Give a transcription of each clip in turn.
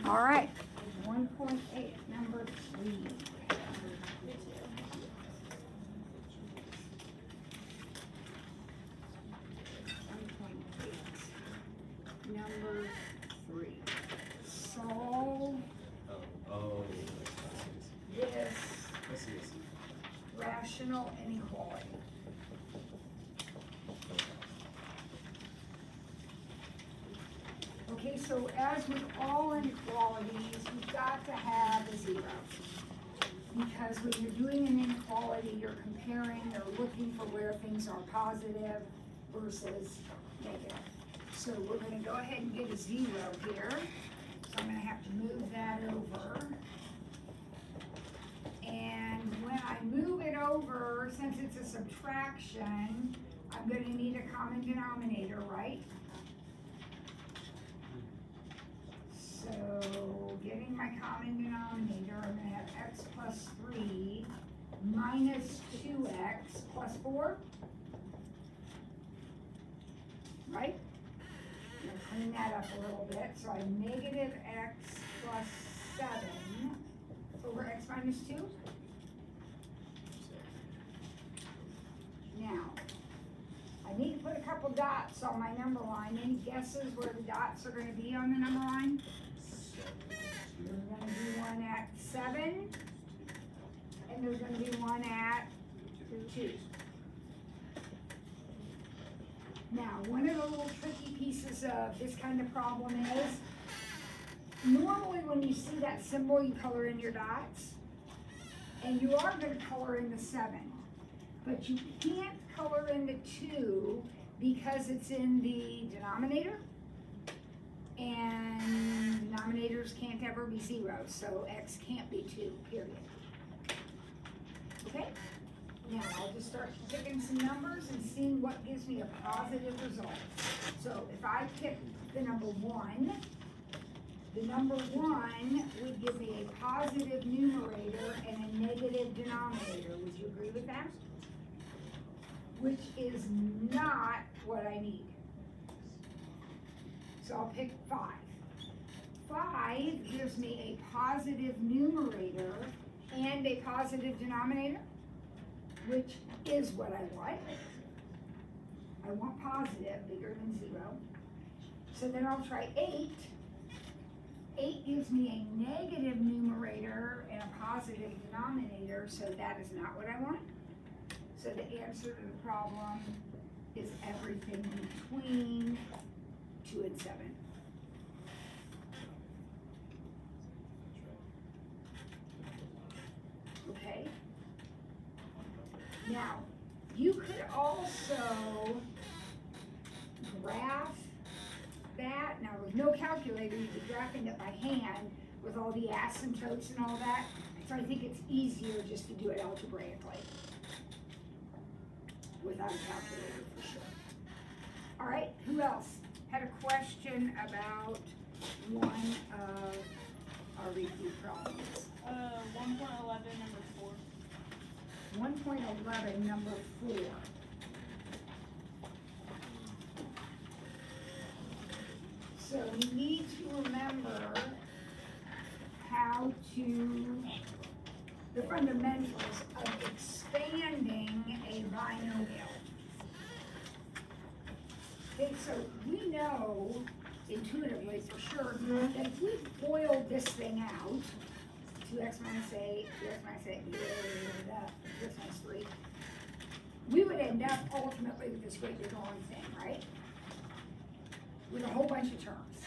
All right, 1.8, number 3. Number 3. Solve this rational inequality. Okay, so as with all inequalities, you've got to have a zero. Because when you're doing an inequality, you're comparing or looking for where things are positive versus negative. So we're going to go ahead and get a 0 here. So I'm going to have to move that over. And when I move it over, since it's a subtraction, I'm going to need a common denominator, right? So getting my common denominator, I'm going to have x plus 3 minus 2x plus 4. Right? I'm going to clean that up a little bit. So I have negative x plus 7 over x minus 2. Now, I need to put a couple dots on my number line. Any guesses where the dots are going to be on the number line? There's going to be one at 7, and there's going to be one at 2. Now, one of the little tricky pieces of this kind of problem is, normally when you see that symbol, you color in your dots, and you are going to color in the 7, but you can't color in the 2 because it's in the denominator, and denominators can't ever be 0, so x can't be 2, period. Okay? Now I'll just start picking some numbers and seeing what gives me a positive result. So if I pick the number 1, the number 1 would give me a positive numerator and a negative denominator. Would you agree with that? Which is not what I need. So I'll pick 5. 5 gives me a positive numerator and a positive denominator, which is what I want. I want positive, bigger than 0. So then I'll try 8. 8 gives me a negative numerator and a positive denominator, so that is not what I want. So the answer to the problem is everything between 2 and 7. Okay? Now, you could also graph that. Now, with no calculator, you'd be graphing it by hand with all the asymptotes and all that. So I think it's easier just to do it algebraically without a calculator for sure. All right, who else had a question about one of our repeat problems? 1.11, number 4. 1.11, number 4. So you need to remember how to, the fundamentals of expanding a binomial. Okay, so we know intuitively for sure that if we boiled this thing out, 2x minus 8, 2x minus 8, 2x minus 3, we would end up ultimately with this great big long thing, right? With a whole bunch of terms.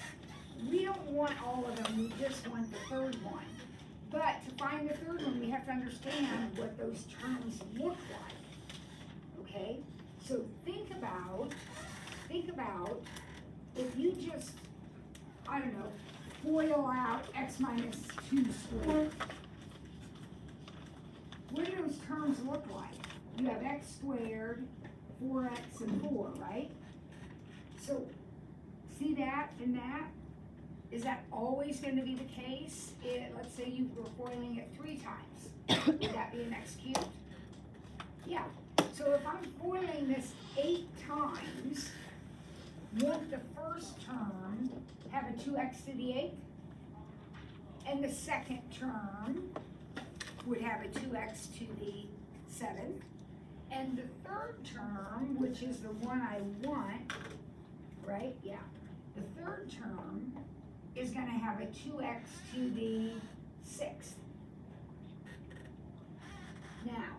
We don't want all of them, we just want the third one. But to find the third one, we have to understand what those terms look like, okay? So think about if you just, I don't know, FOIL out x minus 2 squared. What do those terms look like? You have x squared, 4x, and 4, right? So, see that and that? Is that always going to be the case? Let's say you were FOILing it 3 times. Would that be an x cubed? Yeah. So if I'm FOILing this 8 times, won't the first term have a 2x to the 8th? And the second term would have a 2x to the 7th. And the third term, which is the one I want, right? Yeah. The third term is gonna have a 2x to the 6th. Now,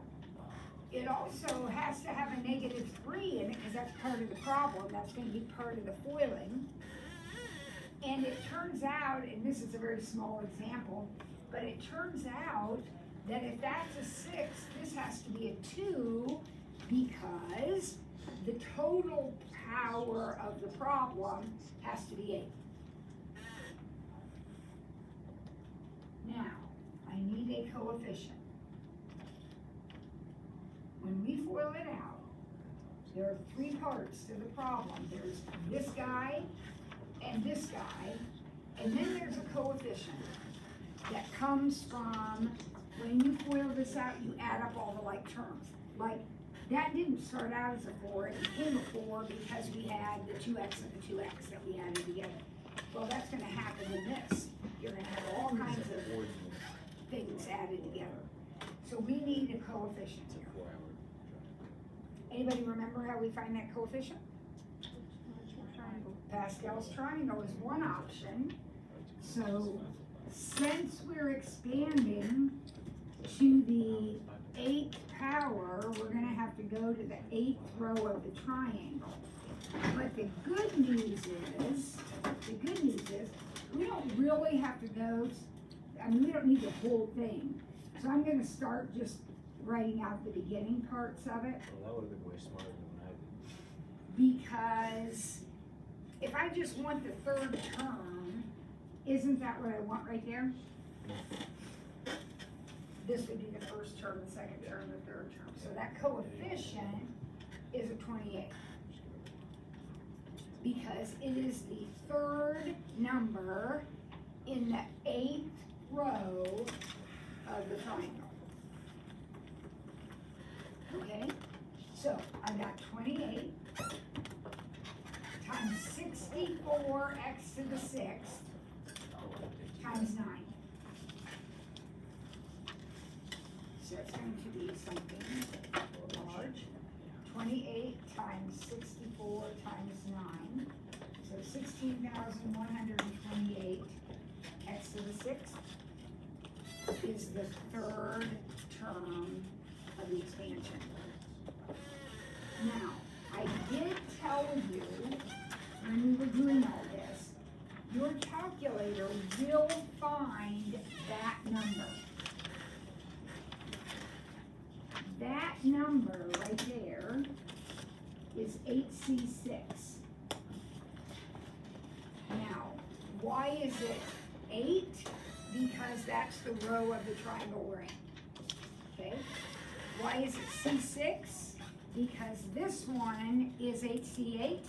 it also has to have a -3 in it because that's part of the problem. That's gonna be part of the foiling. And it turns out, and this is a very small example, but it turns out that if that's a 6, this has to be a 2 because the total power of the problem has to be 8. Now, I need a coefficient. When we FOIL it out, there are 3 parts to the problem. There's this guy and this guy, and then there's a coefficient that comes from, when you FOIL this out, you add up all the like terms. Like, that didn't start out as a 4, it became a 4 because we had the 2x and the 2x that we added together. Well, that's gonna happen in this. You're gonna have all kinds of things added together. So we need a coefficient here. Anybody remember how we find that coefficient? Pascal's triangle is one option. So since we're expanding to the 8th power, we're gonna have to go to the 8th row of the triangle. But the good news is, we don't really have to go, we don't need the whole thing. So I'm gonna start just writing out the beginning parts of it. Well, that would have been way smarter than I did. Because if I just want the third term, isn't that what I want right there? This would be the first term, the second term, the third term. So that coefficient is a 28. Because it is the third number in the 8th row of the triangle. Okay, so I've got 28 times 64x to the 6th times 9. So it's going to be something large. 28 times 64 times 9. So 16,128 x to the 6th is the third term of the expansion. Now, I did tell you when we were doing all this, your calculator will find that number. That number right there is 8C6. Now, why is it 8? Because that's the row of the triangle we're in. Okay? Why is it C6? Because this one is 8C8,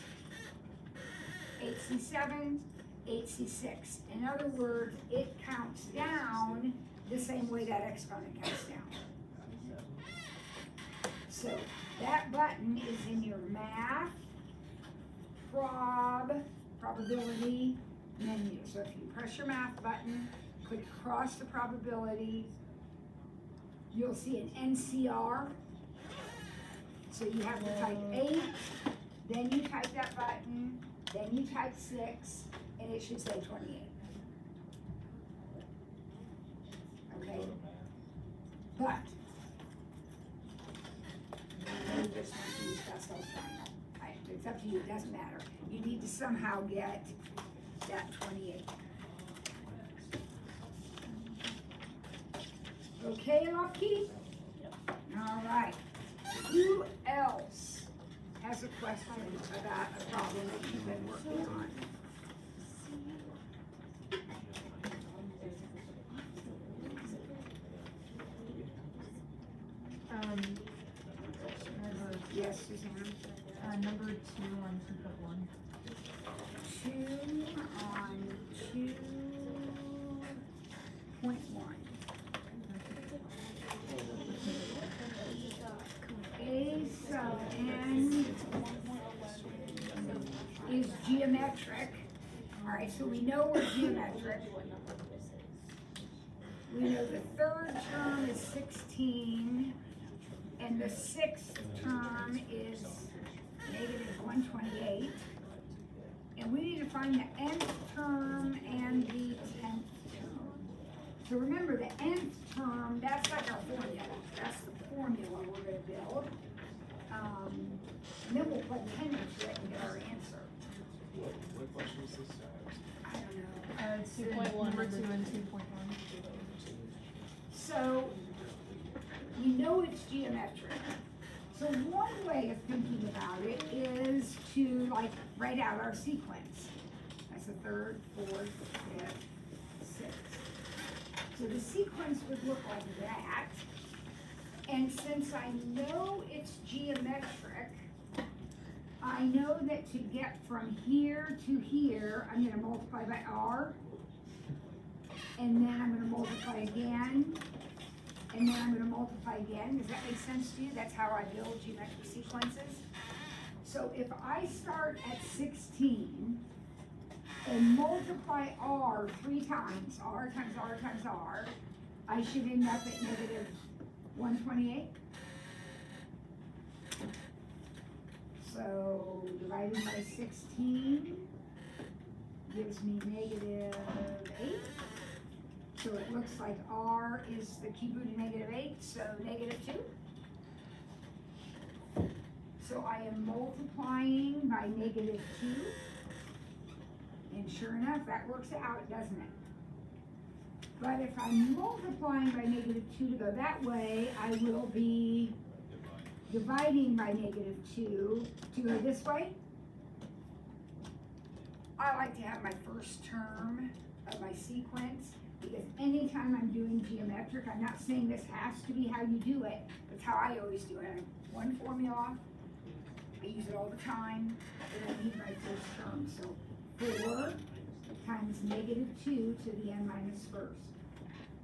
8C7, 8C6. In other words, it counts down the same way that exponent counts down. So that button is in your math, probability menu. So if you press your math button, put it across the probability, you'll see an NCR. So you have to type 8, then you type that button, then you type 6, and it should say 28. Okay? But you just want to use Pascal's triangle. It's up to you, it doesn't matter. You need to somehow get that 28. Okay, Lucky? All right. Who else has a question about a problem that you've been working on? Yes, Suzanne? Number 2 on 2.1. 2 on 2.1. A sub n is geometric. All right, so we know we're geometric. We know the third term is 16, and the sixth term is negative 128. And we need to find the nth term and the 10th term. So remember, the nth term, that's like our formula. That's the formula we're going to build. And then we'll plug 10 into it and get our answer. What question is this? I don't know. 2.1, number number 2 and 2.1. So, you know it's geometric. So one way of thinking about it is to like write out our sequence. That's the third, fourth, fifth, sixth. So the sequence would look like that. And since I know it's geometric, I know that to get from here to here, I'm gonna multiply by r. And then I'm gonna multiply again. And then I'm gonna multiply again. Does that make sense to you? That's how I build geometric sequences. So if I start at 16 and multiply r 3 times, r times r times r, I should end up at negative 128. So dividing by 16 gives me negative 8. So it looks like r is the cube root of negative 8, so negative 2. So I am multiplying by negative 2. And sure enough, that works out, doesn't it? But if I'm multiplying by negative 2 to go that way, I will be dividing by negative 2 to go this way. I like to have my first term of my sequence, because anytime I'm doing geometric, I'm not saying this has to be how you do it. That's how I always do it. I have one formula, I use it all the time, and I need my first term. So 4 times negative 2 to the n minus first.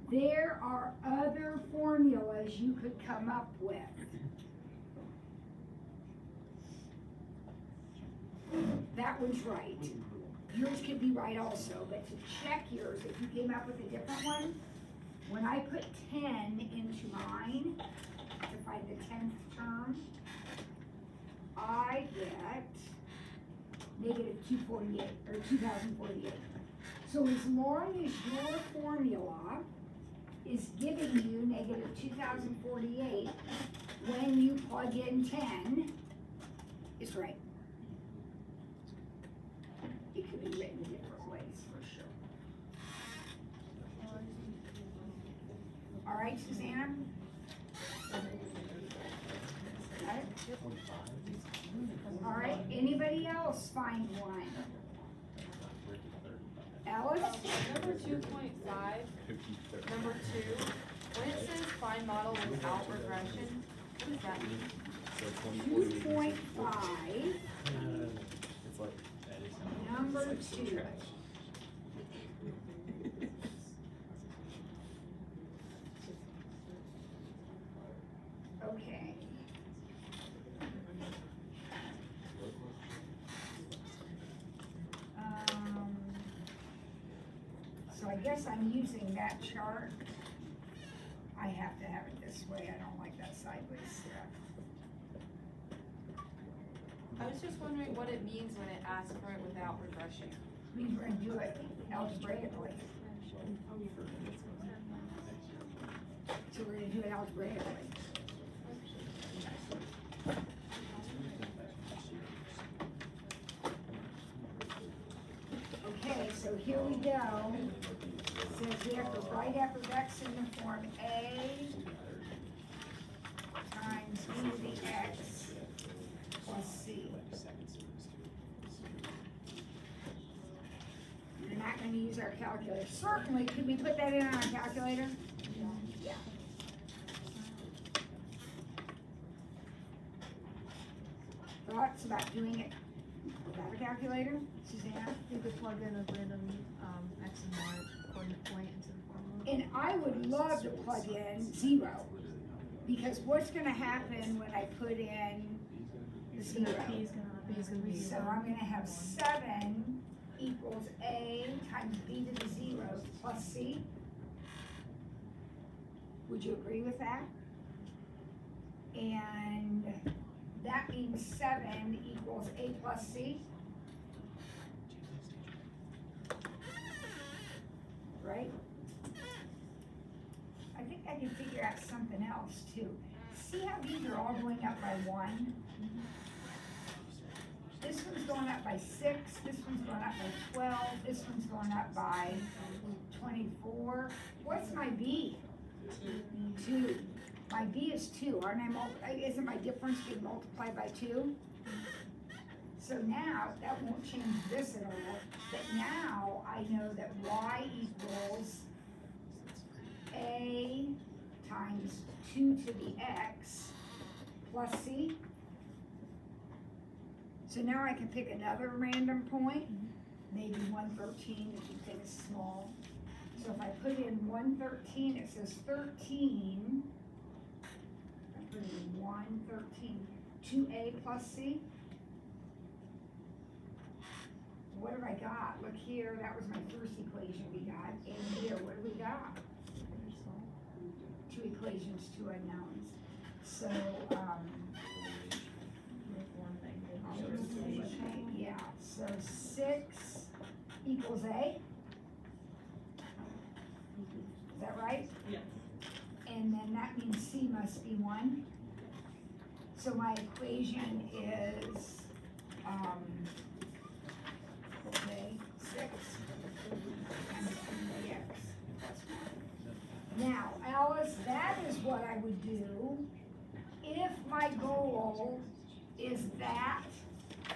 There are other formulas you could come up with. That one's right. Yours could be right also, but to check yours, if you came up with a different one, when I put 10 into mine to find the 10th term, I get negative 248, or 2048. So as long as your formula is giving you negative 2048, when you plug in 10, it's right. It could be written different ways, for sure. All right, Susanna? Got it? All right, anybody else find one? Alice? Number 2.5, number 2, when it says find model without regression, what does that mean? 2.5, It's like, number it's like 2. trash. Okay. So I guess I'm using that chart. I have to have it this way. I don't like that sideways stuff. I was just wondering what it means when it asks for it without regression. Means we're gonna do it algebraically. So we're gonna do it algebraically. Okay, so here we go. Says we have to write f of x in the form a times e to the x plus c. We're not gonna use our calculator. Certainly, could we put that in on our calculator? Yeah. Thoughts about doing it without a calculator? Susanna? You could plug in a random x and y coordinate point into the formula. And I would love to plug in 0, because what's gonna happen when I put in the 0? P is gonna be So I'm gonna have 7 equals a times b to the 0 plus c. Would you agree with that? And that means 7 equals A plus C. Right? I think I can figure out something else too. See how these are all going up by 1? This one's going up by 6, this one's going up by 12, this one's going up by 24. What's my B? 2. My B is 2, aren't I isn't my difference being multiplied by 2? So now, that won't change this at all, but now I know that Y equals A times 2 to the X plus C. So now I can pick another random point, maybe 113 if you think it's small. So if I put in 113, it says 13. I put in 113, 2A plus C. What have I got? Look here, that was my first equation we got. And here, what do we got? 2 equations, 2 unknowns. So, yeah, so 6 equals A. Is that right? Yeah. And then that means C must be 1. So my equation is, okay, 6 times 3x plus 1. Now, Alice, that is what I would do if my goal is that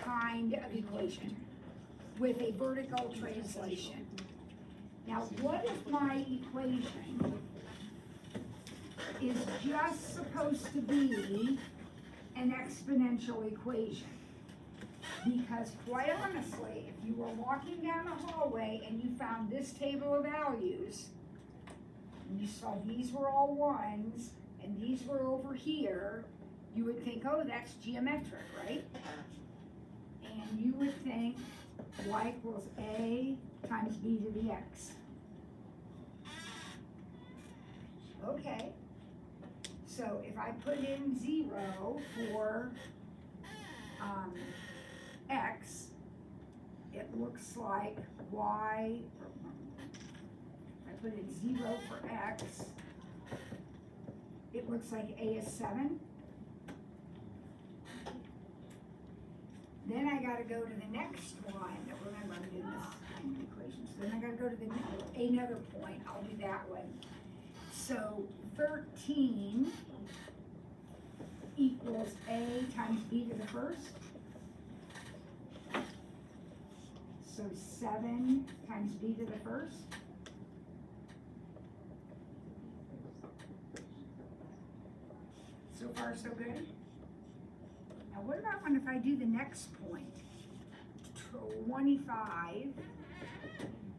kind of equation with a vertical translation. Now, what if my equation is just supposed to be an exponential equation? Because quite honestly, if you were walking down the hallway and you found this table of values, and you saw these were all 1s, and these were over here, you would think, oh, that's geometric, right? And you would think y equals A times B to the x. Okay, so if I put in 0 for x, it looks like y, I put in 0 for x, it looks like A is 7. Then I gotta go to the next one. Remember, I'm doing this kind of equations. Then I gotta go to another point. I'll do that one. So 13 equals A times B to the first. So 7 times B to the first. So far, so good. Now, what about if I do the next point? 25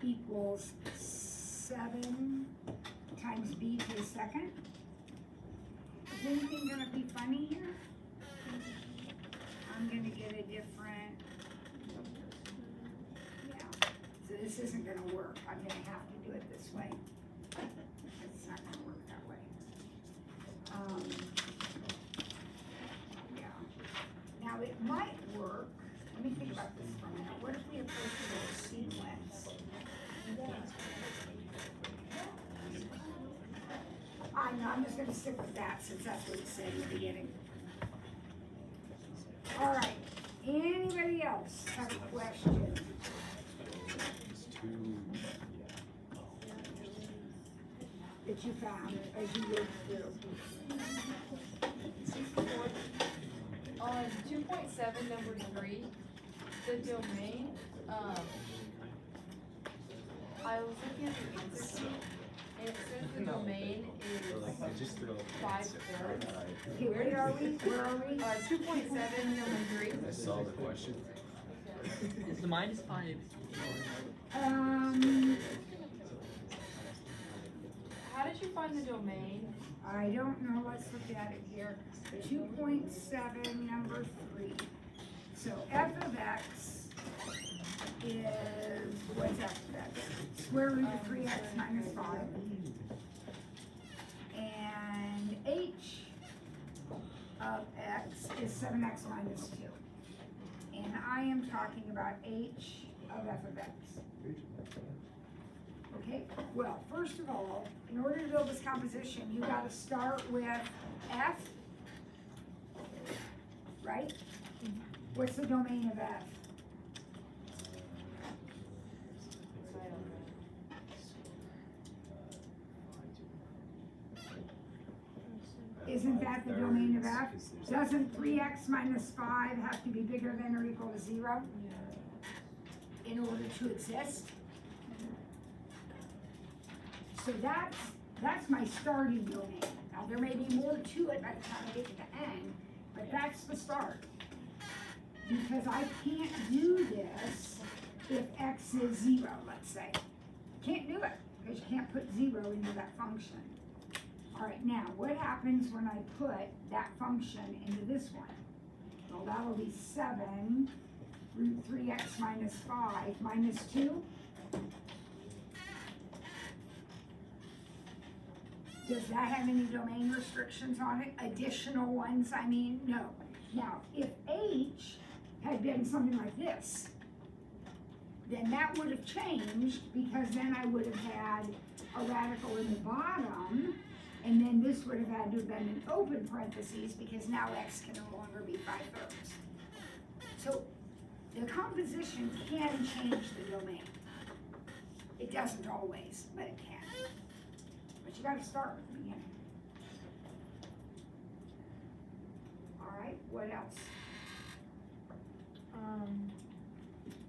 equals 7 times B to the second. Is anything gonna be funny here? I'm gonna get a different, yeah. So this isn't gonna work. I'm gonna have to do it this way. It's not gonna work that way. Now it might work, let me think about this for a minute. What if we approach it with a sequence? I know, I'm just gonna stick with that since that's what it said in the beginning. All right, anybody else have a question? That you found as you read through? On 2.7, number 3, the domain, I was looking at the answer sheet, and it says the domain is 5/3. Okay, where are we? 2.7, number 3. I saw the question. Is the minus 5? How did you find the domain? I don't know, let's look at it here. 2.7, number 3. So f of x is, what's f of x? Square root of 3x minus 5. And h of x is 7x minus 2. And I am talking about h of f of x. Okay, well, first of all, in order to build this composition, you gotta start with f, right? What's the domain of f? Isn't that the domain of f? Doesn't 3x minus 5 have to be bigger than or equal to 0 in order to exist? So that's my starting domain. Now, there may be more to it by the time I get to the end, but that's the start. Because I can't do this if x is 0, let's say. Can't do it, because you can't put 0 into that function. All right, now, what happens when I put that function into this one? Well, that'll be 7 root 3x minus 5 minus 2. Does that have any domain restrictions on it? Additional ones, I mean, no. Now, if h had been something like this, then that would have changed, because then I would have had a radical in the bottom, and then this would have had to have been in open parentheses, because now x can no longer be 5/3. So the composition can change the domain. It doesn't always, but it can. But you gotta start with the beginning. All right, what else?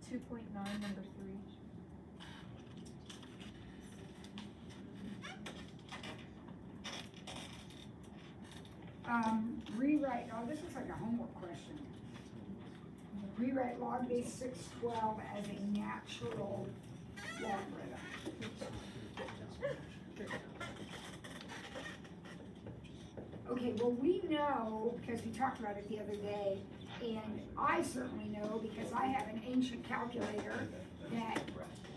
2.9, number 3. Rewrite, oh, this looks like a homework question. Rewrite log base 612 as a natural logarithm. Okay, well, we know, because we talked about it the other day, and I certainly know, because I have an ancient calculator, that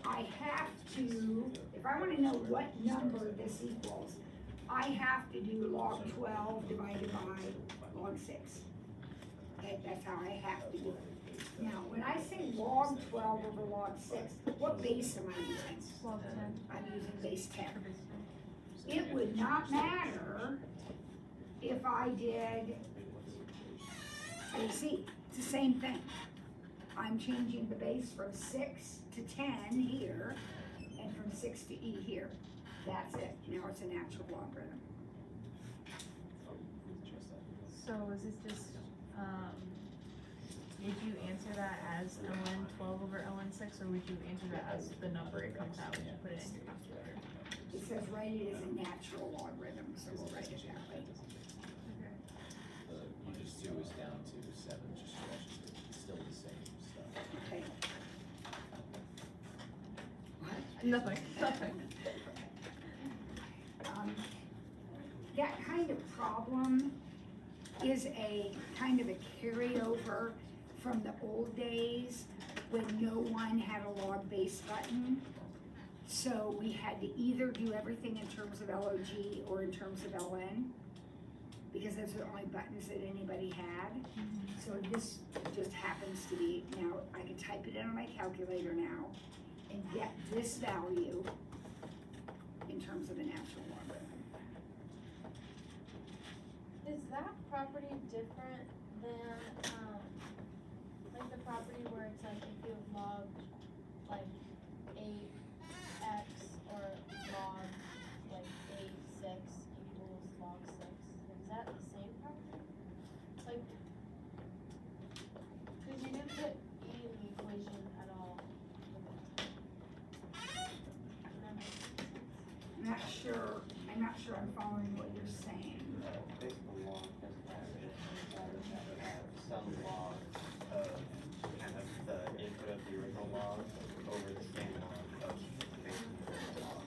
I have to, if I want to know what number this equals, I have to do log 12 divided by log 6. Okay, that's how I have to do it. Now, when I say log 12 over log 6, what base am I using? Log 10. I'm using base 10. For base 10. It would not matter if I did AC. It's the same thing. I'm changing the base from 6 to 10 here, and from 6 to E here. That's it. Now it's a natural logarithm. So is this just, would you answer that as ln 12 over ln 6, or would you answer that as the number it comes out when you put it in your calculator? It says write it as a natural logarithm, so we'll write it that way. Okay. You just 2 is down to 7, just stretches it, it's still the same stuff. Okay. What? Nothing, nothing. That kind of problem is a kind of a carryover from the old days when no one had a log base button. So we had to either do everything in terms of LOG or in terms of LN, because those are the only buttons that anybody had. So this just happens to be, now I can type it in on my calculator now and get this value in terms of a natural logarithm. Is that property different than, like the property where it's like if you have logged like 8x or log like 8, 6 equals log 6? Is that the same property? Like, cause you didn't put E in the equation at all. I'm not sure I'm following what you're saying. Some log of kind of the input of the original log over the same log of the base log.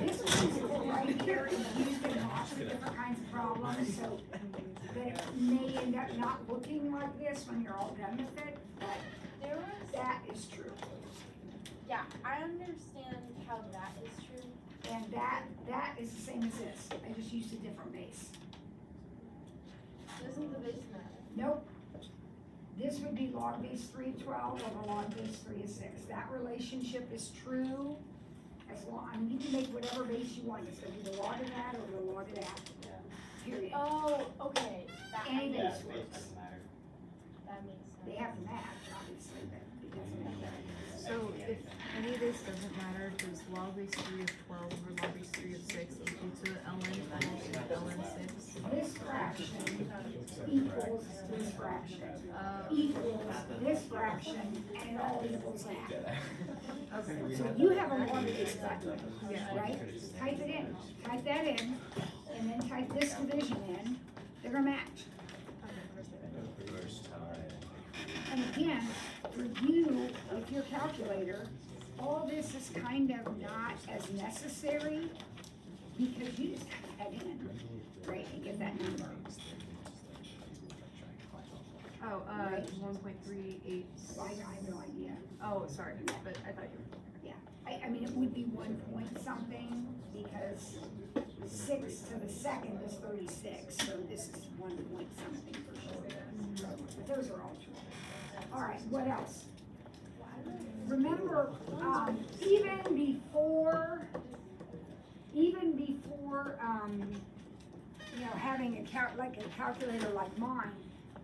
This principle right here is used in lots of different kinds of problems, so that it may end up not looking like this when you're all done with it, but There was, that is true. yeah, I understand how that is true. And that is the same as this, I just used a different base. Doesn't the base matter? Nope. This would be log base 3 of 12 over log base 3 of 6. That relationship is true as long, I mean, you can make whatever base you want, it's gonna be the log of that or the log of that. Period. Oh, okay, that, Any Yeah, base it works. doesn't matter. that makes sense. They have to match, obviously, but it doesn't make that. So if any of this doesn't matter, does log base 3 of 12 over log base 3 of 6 equal to ln 12 ln 6? This fraction equals this fraction, equals this fraction, and it all equals that. Okay. So you have a log base button, Yeah. right? Type it in, type that in, and then type this division in, they're gonna match. First time. And again, for you, with your calculator, all this is kind of not as necessary, because you just type that in, right, and get that number. Oh, 1.38. So I have no idea. Oh, sorry, but I thought you I mean, it would be 1 point something, because 6 to the second is 36, so this is 1 point something for sure. But those are all true. All right, what else? Remember, even before, having like a calculator like mine,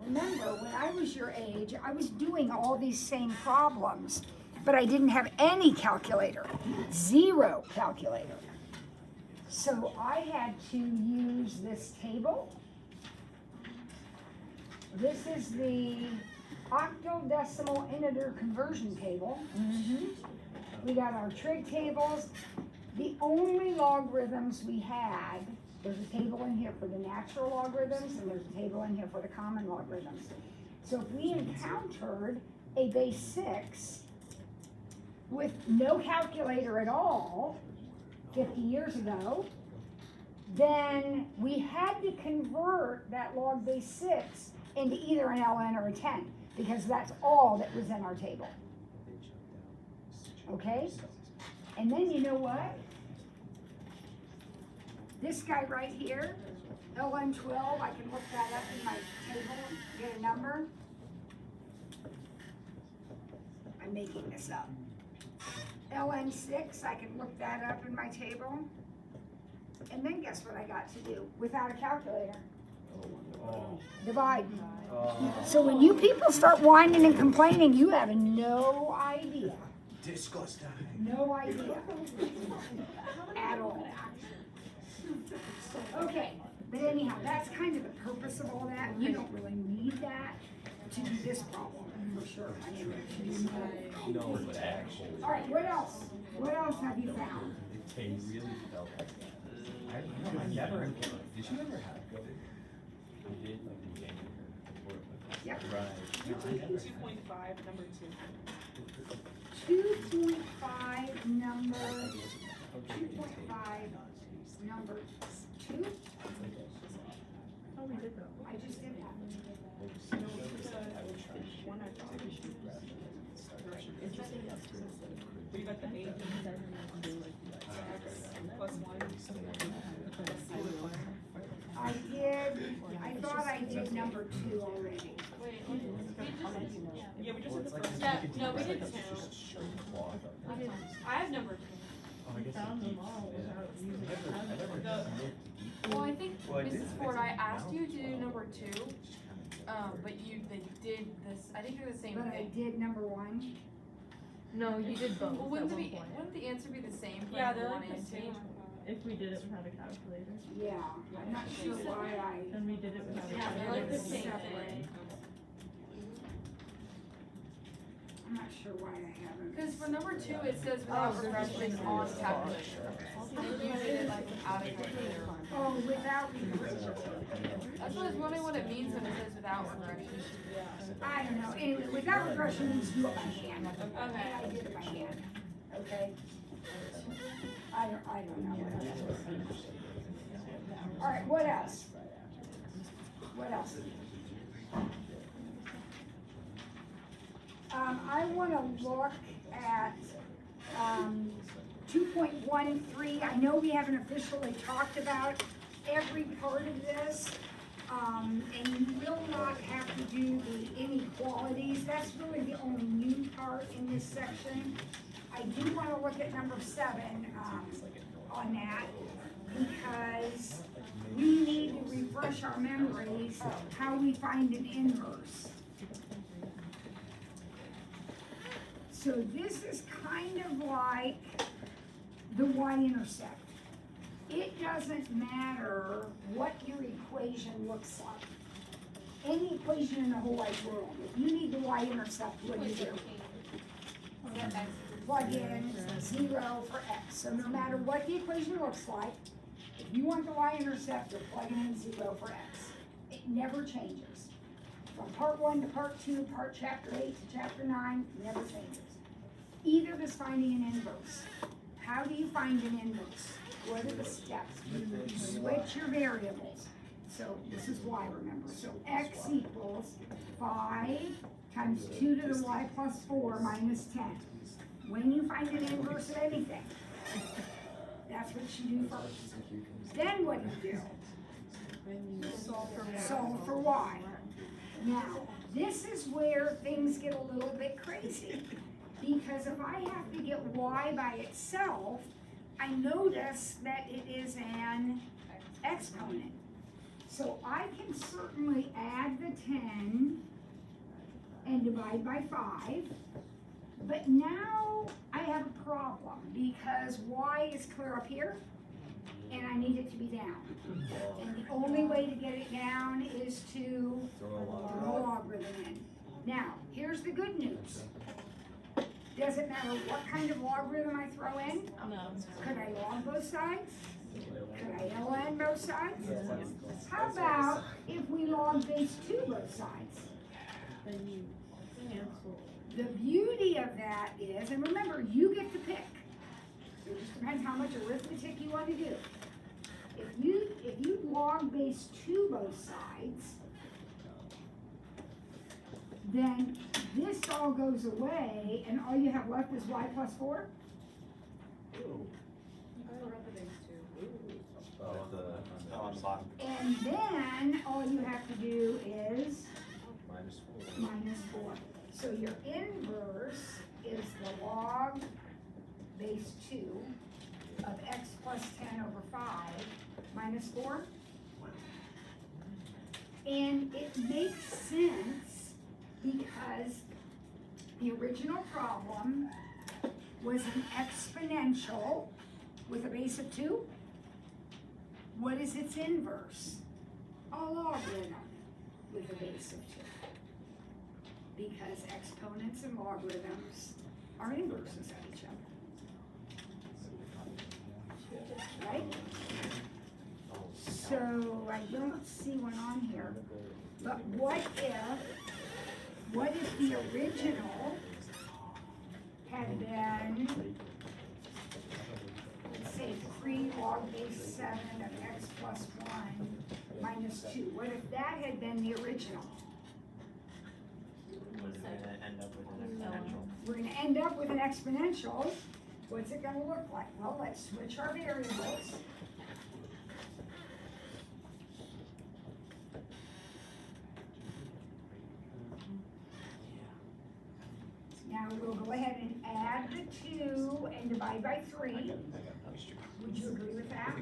remember, when I was your age, I was doing all these same problems, but I didn't have any calculator, zero calculator. So I had to use this table. This is the octodecimal integer conversion table. We got our trig tables. The only logarithms we had, there's a table in here for the natural logarithms, and there's a table in here for the common logarithms. So if we encountered a base 6 with no calculator at all 50 years ago, then we had to convert that log base 6 into either an ln or a 10, because that's all that was in our table. Okay? And then you know what? This guy right here, ln 12, I can look that up in my table and get a number. I'm making this up. ln 6, I can look that up in my table. And then guess what I got to do without a calculator? Divide. So when you people start whining and complaining, you have no idea. Disgusting. No idea. At all. Okay, but anyhow, that's kind of the purpose of all that. You don't really need that to do this problem, for sure. I mean, you know. No, but actually. All right, what else? What else have you found? They really felt like that. I never, did you ever have COVID? We did, like in January. Yep. Right. 2.5, number 2. 2.5 number, 2.5 number 2? Oh, we did that. I just did that. We got the 8 plus 1. I did, I thought I did number 2 already. Wait, we just, Yeah, we just did the first. yeah, no, we did 2. I have number 2. Found them all without using it. Well, I think, Well, I did. Mrs. Ford, I asked you to do number 2, but they did this, I think they're the same But I thing. did number 1. No, you did both Well, at wouldn't one the, point. wouldn't the answer be the same for Yeah, they're one like and the 2? same. If we did it without a calculator. Yeah, I'm not sure why Then we did it without a Yeah, calculator. they're like the It's same separate. thing. I'm not sure why I haven't. Because for number 2, it says without regression on calculator. You did it like without a calculator. Oh, without, That's what I was wondering what it means when it says without regression. I don't know, anyway, without regression means do it by hand. Okay. I did it by hand, okay? I don't know what else. All right, what else? What else? I wanna look at, 2.13. I know we haven't officially talked about every part of this. And you will not have to do the inequalities. That's really the only new part in this section. I do wanna look at number 7, on that, because we need to refresh our memories how we find an inverse. So this is kind of like the y-intercept. It doesn't matter what your equation looks like. Any equation in the whole wide world, if you need the y-intercept, what do you do? Plug in 0 for x. So no matter what the equation looks like, if you want the y-intercept, you're plugging in 0 for x. It never changes. From part 1 to part 2, part chapter 8 to chapter 9, it never changes. Either is finding an inverse. How do you find an inverse? What are the steps? You switch your variables. So this is y, remember. So x equals 5 times 2 to the y plus 4 minus 10. When you find an inverse of anything, that's what you do first. Then what do you do? Solve for y. Now, this is where things get a little bit crazy. Because if I have to get y by itself, I notice that it is an exponent. So I can certainly add the 10 and divide by 5. But now I have a problem because y is clear up here and I need it to be down. And the only way to get it down is to throw a logarithm in. Now, here's the good news. Doesn't matter what kind of logarithm I throw in. No. Could I log both sides? Could I ln both sides? How about if we log base 2 both sides? Then you cancel. The beauty of that is, and remember, you get to pick. It just depends how much arithmetic you want to do. If you log base 2 both sides, then this all goes away, and all you have left is y plus 4. On the bottom. And then all you have to do is minus 4. So your inverse is the log base 2 of x plus 10 over 5 minus 4. And it makes sense because the original problem was an exponential with a base of 2. What is its inverse? A logarithm with a base of 2. Because exponents and logarithms are inverses of each other. Right? So I don't see one on here, but what if the original had been, let's say 3 log base 7 of x plus 1 minus 2. What if that had been the original? We're gonna end up with an exponential. What's it gonna look like? Well, let's switch our variables. Now we'll go ahead and add the 2 and divide by 3. Would you agree with that?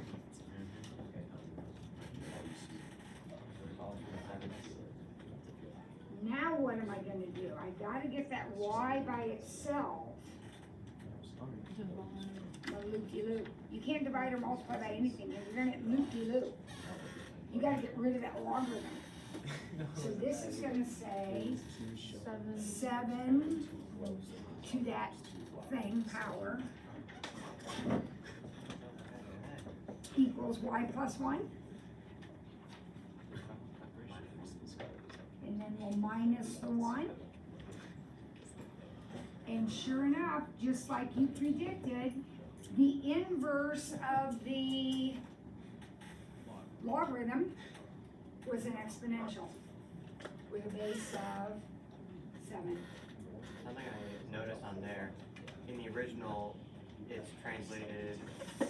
Now what am I gonna do? I gotta get that y by itself. No loop-de-loop. You can't divide or multiply by anything. You're gonna loop-de-loop. You gotta get rid of that logarithm. So this is gonna say 7 to that thing, power, equals y plus 1. And then we'll minus the 1. And sure enough, just like you predicted, the inverse of the logarithm was an exponential with a base of 7. something I noticed on there, in the original, it's translated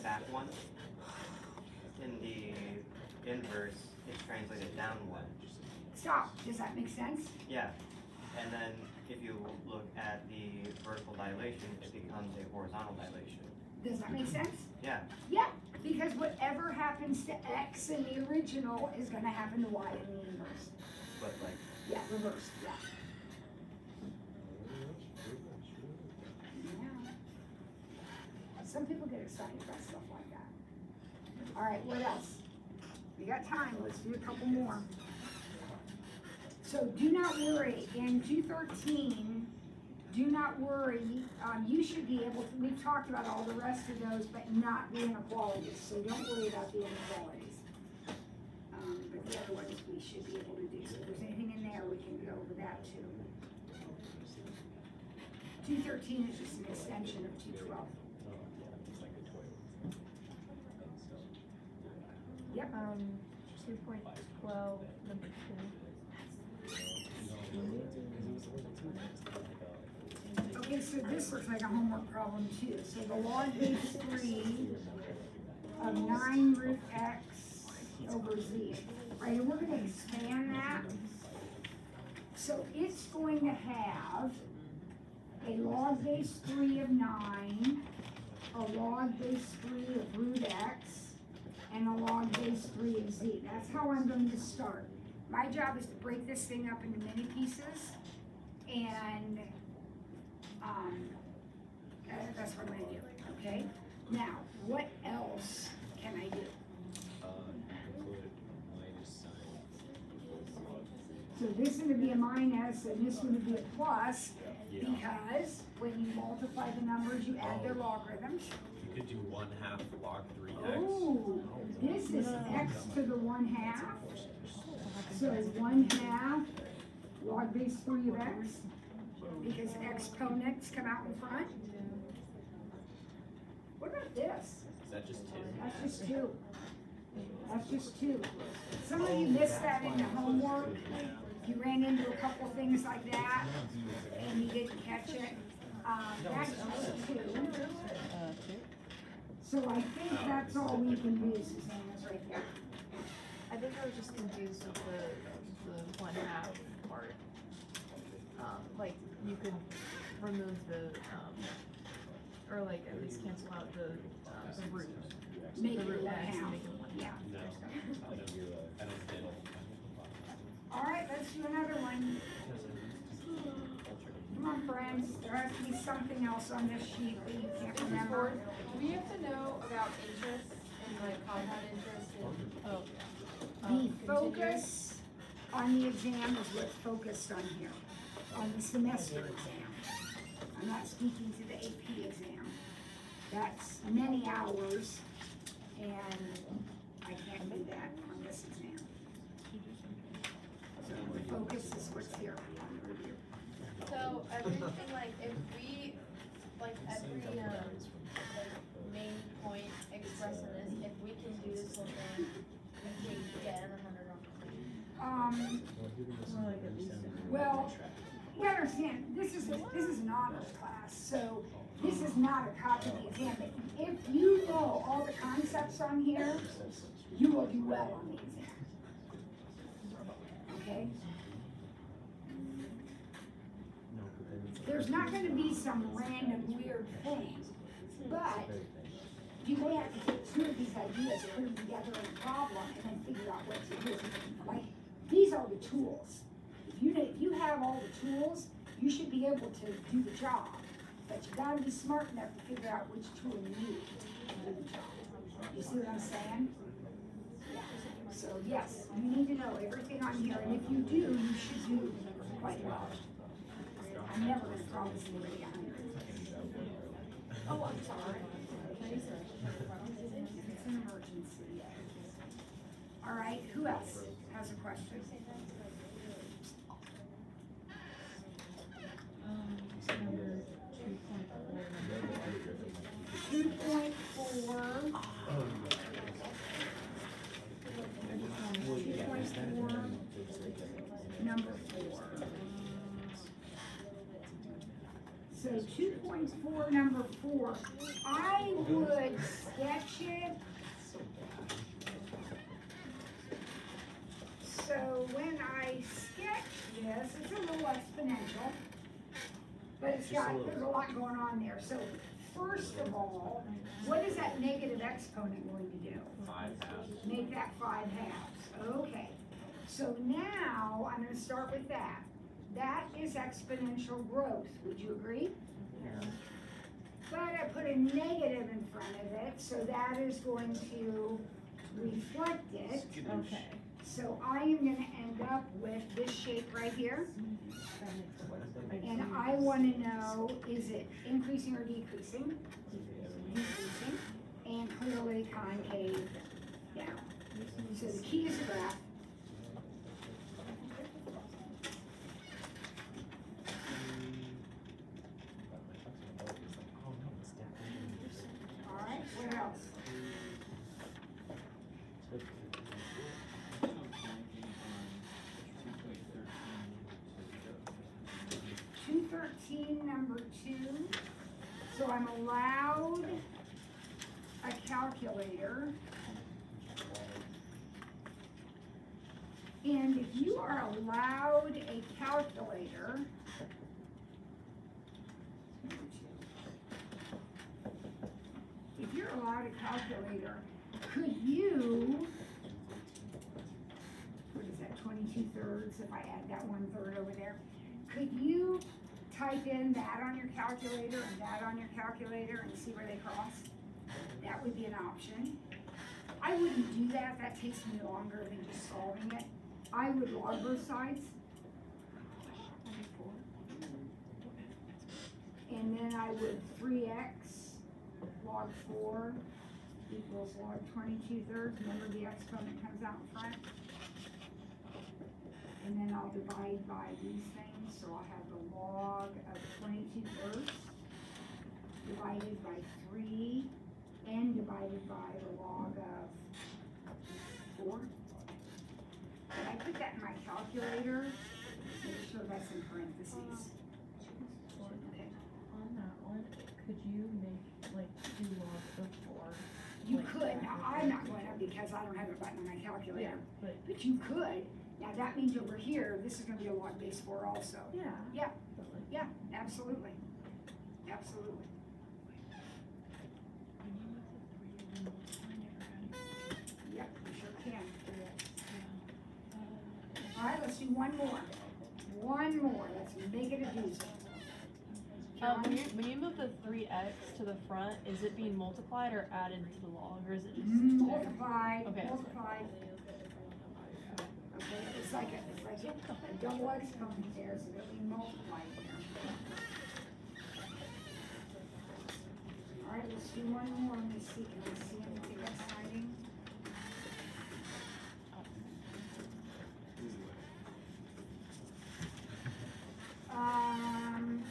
back one. In the inverse, it's translated down one. Stop, does that make sense? Yeah, and then if you look at the vertical dilation, it becomes a horizontal dilation. Does that make sense? Yeah, Yeah, because whatever happens to X in the original is gonna happen to Y in the inverse. but like, Yeah, reverse, yeah. Yeah. Some people get excited about stuff like that. All right, what else? We got time, let's do a couple more. So do not worry, in 213, do not worry, you should be able to, we've talked about all the rest of those, but not the inequalities, so don't worry about the inequalities. But the other ones we should be able to do, so if there's anything in there, we can go over that too. 213 is just an extension of 212. Yep. 2.12, number 2. Okay, so this looks like a homework problem too. So the log base 3 of 9 root x over z. Right, and we're gonna expand that. So it's going to have a log base 3 of 9, a log base 3 of root x, and a log base 3 of z. That's how I'm going to start. My job is to break this thing up into many pieces, and that's what I'm gonna do, okay? Now, what else can I do? So this is gonna be a minus, and this one would be a plus, because when you multiply the numbers, you add their logarithms. You could do 1/2 log 3x. Oh, this is x to the 1/2. So 1/2 log base 3 of x, because exponents come out in front. What about this? Is that just 2? That's just 2. That's just 2. Some of you missed that in the homework. You ran into a couple things like that, and you didn't catch it. That's just 2. So I think that's all we can do, Suzanne, is right there. I think I was just confused with the 1/2 part. Like, you could remove the, or like at least cancel out the root. Make The it root 1/2. x and make it 1/2. Yeah. No, I don't get it. All right, let's do another one. Come on, friends, there has to be something else on this sheet that you can't remember. Do we have to know about interest and like compound interest and? The focus on the exam is what's focused on here, on the semester exam. I'm not speaking to the AP exam. That's many hours, and I can't do that on this exam. So the focus is what's here on the review. So everything, like, if we, like, every, like, main point expressed in this, if we can do this whole thing, we can get an 100 on. Well, you understand, this is an honors class, so this is not a copy of the exam. But if you know all the concepts on here, you will do well on the exam. Okay? There's not gonna be some random weird thing, but you may have to take 2 of these ideas, put them together in a problem, and then figure out what to do. Like, these are the tools. If you have all the tools, you should be able to do the job. But you gotta be smart enough to figure out which tool you need to do the job. You see what I'm saying? Yeah. So yes, you need to know everything on here, and if you do, you should do quite well. I'm never gonna promise anybody 100. Oh, I'm sorry. If it's an emergency. All right, who else has a question? Number 2.4. 2.4. 2.4, number 4. So 2.4, number 4, I would sketch it. So when I sketch this, it's a little exponential, but there's a lot going on there. So first of all, what is that negative exponent going to do? 5 halves. Make that 5 halves. Okay. So now I'm going to start with that. That is exponential growth. Would you agree? Yeah. But I put a negative in front of it, so that is going to reflect it. Okay. So I am going to end up with this shape right here. And I want to know, is it increasing or decreasing? Decreasing. And clearly concave down. So the key is graph. All right, what else? Number 2, so I'm allowed a calculator. And if you are allowed a calculator, if you're allowed a calculator, could you, what is that, 22/3, if I add that 1/3 over there, could you type in that on your calculator and that on your calculator and see where they cross? That would be an option. I wouldn't do that, that takes me longer than just solving it. I would log both sides. And then I would 3x log 4 equals log 22/3. Remember the exponent comes out in front. And then I'll divide by these things, so I'll have the log of 22/3 divided by 3 and divided by the log of 4. And I put that in my calculator, make sure that's in parentheses. Okay. On that one, could you make, like, do log of 4? You Like could, that. now I'm not going to because I don't have a button on my calculator, But, but you could. Now that means over here, this is gonna be a log base 4 also. yeah. Yeah. But like, Yeah, absolutely. Absolutely. Yep, you sure can. All right, let's do one more. One more, let's make it a doozy. John? when you move the 3x to the front, is it being multiplied or added to the log, or is it just? Multiplied, Okay. multiplied. Okay, it's like a double exponent there, so it'll be multiplied here. All right, let's do one more, let me see, can I see anything exciting?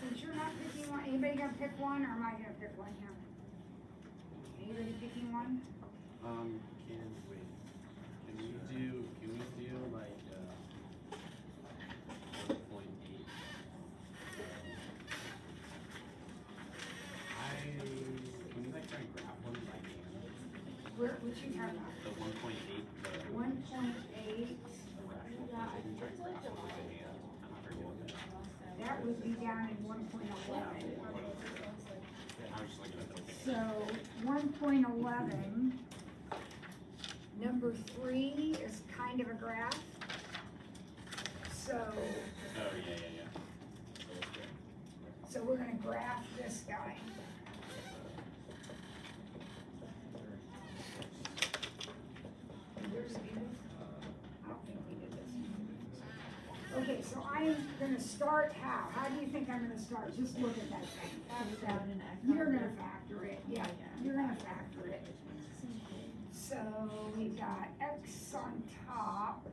Since you're not picking one, anybody gonna pick one, or am I gonna pick one here? Anybody picking one? Can we do like, 1.8? Can we like try and grab one by hand? Where, what you talking about? The 1.8, the. 1.8, that would be down in 1.11. I was just looking at the picture. So, 1.11, number 3 is kind of a graph. So, Oh, yeah. So that's good. so we're gonna graph this guy. Where's the- I don't think we did this. Okay, so I'm gonna start how? How do you think I'm gonna start? Just look at that thing. Take out an x. You're gonna factor it, yeah, you're gonna factor it. So we've got x on top,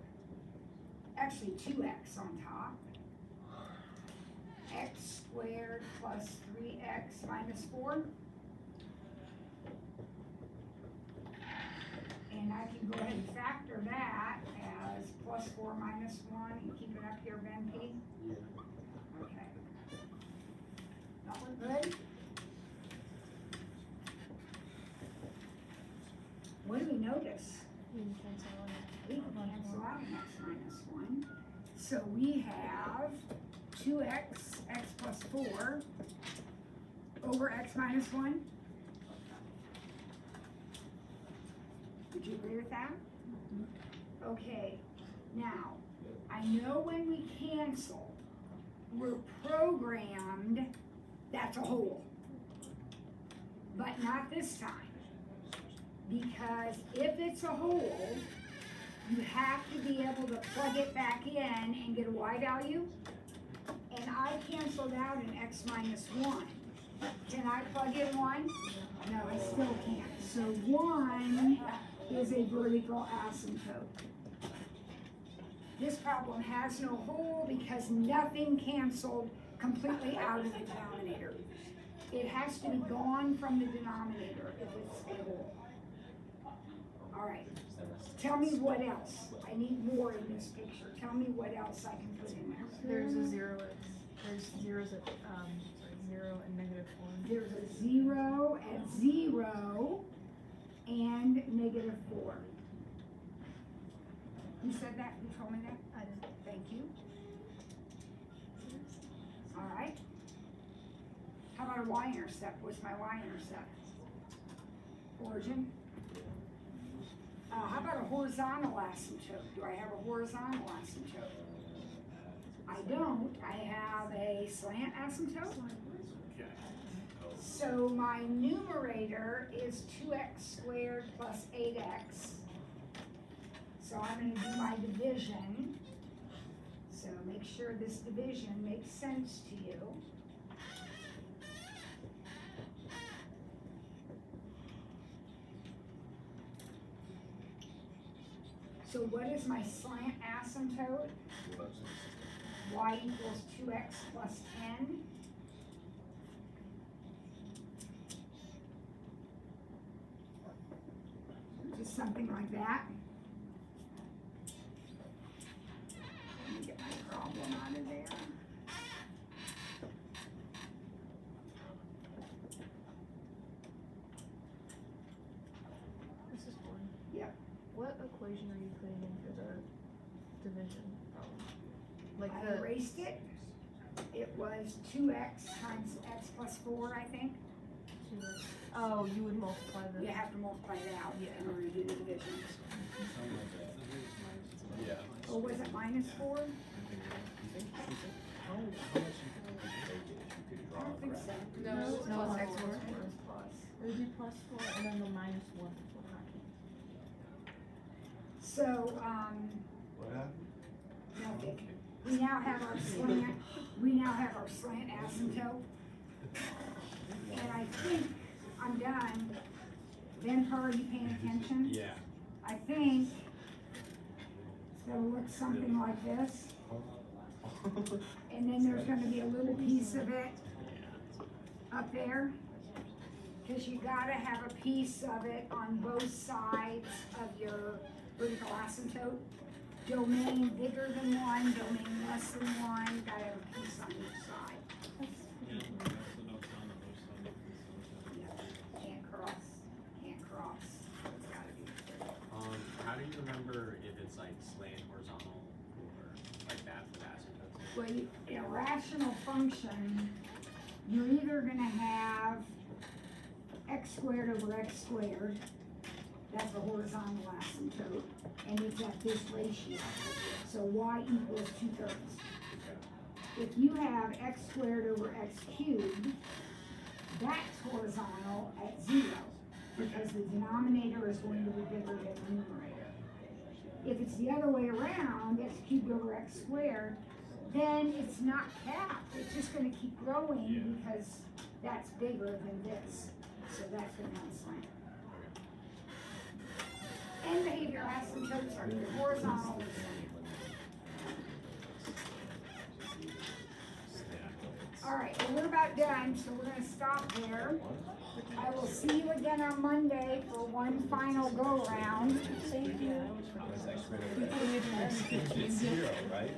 actually 2x on top. X squared plus 3x minus 4. And I can go ahead and factor that as plus 4 minus 1 and keep it up here, Ben P. Yeah. Okay. That work? got an x minus one. So we have 2x, x plus 4, over x minus 1. Would you agree with that? Okay, now, I know when we cancel, we're programmed, that's a hole. But not this time. Because if it's a hole, you have to be able to plug it back in and get a y value. And I canceled out an x minus 1. Can I plug in 1? No, I still can't. So 1 is a vertical asymptote. This problem has no hole because nothing canceled completely out of the denominator. It has to be gone from the denominator if it's a hole. All right, tell me what else. I need more in this picture. Tell me what else I can put in there. There's a zero, there's zeros at, sorry, 0 and -1. There's a 0 at 0 and -4. Who said that? Who told me that? I didn't. Thank you. All right. How about a y-intercept? What's my y-intercept? Origin. How about a horizontal asymptote? Do I have a horizontal asymptote? I don't. I have a slant asymptote. So my numerator is 2x squared plus 8x. So I'm going to do my division. So make sure this division makes sense to you. So what is my slant asymptote? Y equals 2x plus 10. Just something like that. Let me get my problem out of there. This is one. Yep. What equation are you putting in for the division problem? Like I the, erased it. It was 2x times x plus 4, I think. oh, you would multiply the. You have to multiply it out Yeah. in order to do the division. Yeah. Or was it minus 4? How much you could I draw don't think a so. graph? No, No, it's no, plus it's X plus squared. It was plus. It would be +4 and then the -1. So, What happened? nothing. We now have our slant asymptote. And I think I'm done. Ben, are you paying attention? Yeah. I think it's gonna look something like this. And then there's gonna be a little piece of it up there. Cause you gotta have a piece of it on both sides of your vertical asymptote. Domain bigger than 1, domain less than 1, gotta have a piece on each side. Can't cross, can't cross. It's gotta be straight. How do you remember if it's like slant, horizontal, or like that for the asymptotes? Well, in a rational function, you're either gonna have x squared over x squared, that's a horizontal asymptote, and it's at this ratio. So y equals 2/3. If you have x squared over x cubed, that's horizontal at 0, because the denominator is going to be bigger than the numerator. If it's the other way around, x cubed over x squared, then it's not capped, it's just gonna keep growing because that's bigger than this. So that's gonna have a slant. And behavior asymptotes are either horizontal or slant. All right, well, we're about done, so we're gonna stop there. I will see you again on Monday for one final go-around. It's 0, right?